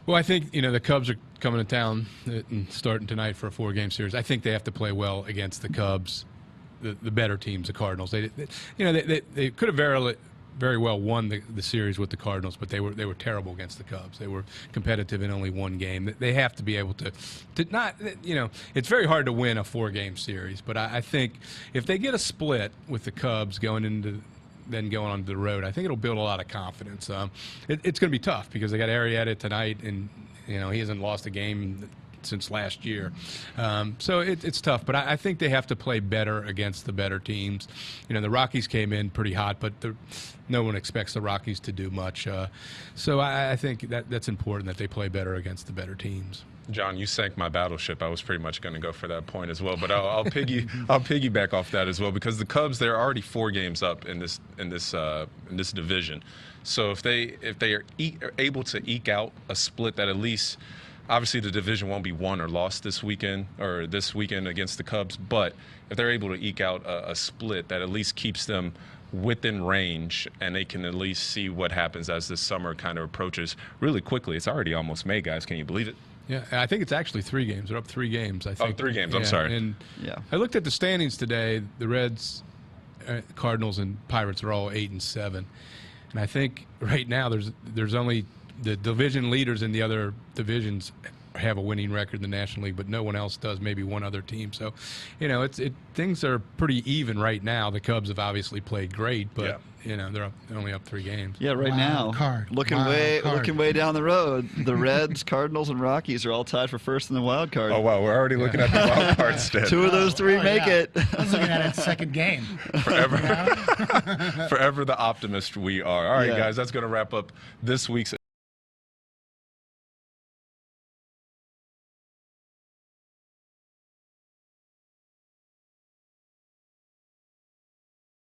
Well, I think, the Cubs are coming to town and starting tonight for a 4-game series. I think they have to play well against the Cubs, the better teams, the Cardinals. They could have very well won the series with the Cardinals, but they were terrible against the Cubs. They were competitive in only one game. They have to be able to not, it's very hard to win a 4-game series, but I think if they get a split with the Cubs going on the road, I think it'll build a lot of confidence. It's going to be tough because they got Arrieta tonight, and he hasn't lost a game since last year. So it's tough, but I think they have to play better against the better teams. The Rockies came in pretty hot, but no one expects the Rockies to do much. So I think that's important that they play better against the better teams. John, you sank my battleship. I was pretty much going to go for that point as well, but I'll piggyback off that as well, because the Cubs, they're already 4 games up in this division. So if they are able to eke out a split that at least, obviously the division won't be won or lost this weekend against the Cubs, but if they're able to eke out a split that at least keeps them within range, and they can at least see what happens as this summer kind of approaches really quickly. It's already almost May, guys. Can you believe it? Yeah, I think it's actually 3 games. They're up 3 games, I think. Oh, 3 games. Yeah, I'm sorry. And I looked at the standings today. The Reds, Cardinals, and Pirates are all 8 and 7. And I think right now there's only the division leaders in the other divisions have a winning record in the National League, but no one else does, maybe one other team. So, things are pretty even right now. The Cubs have obviously played great, but they're only up 3 games. Yeah, right now, looking way down the road, the Reds, Cardinals, and Rockies are all tied for first in the wild card. Oh wow, we're already looking at the wild card stand. 2 of those 3 make it. I was looking at it second game. Forever the optimist we are. All right, guys, that's going to wrap up this week's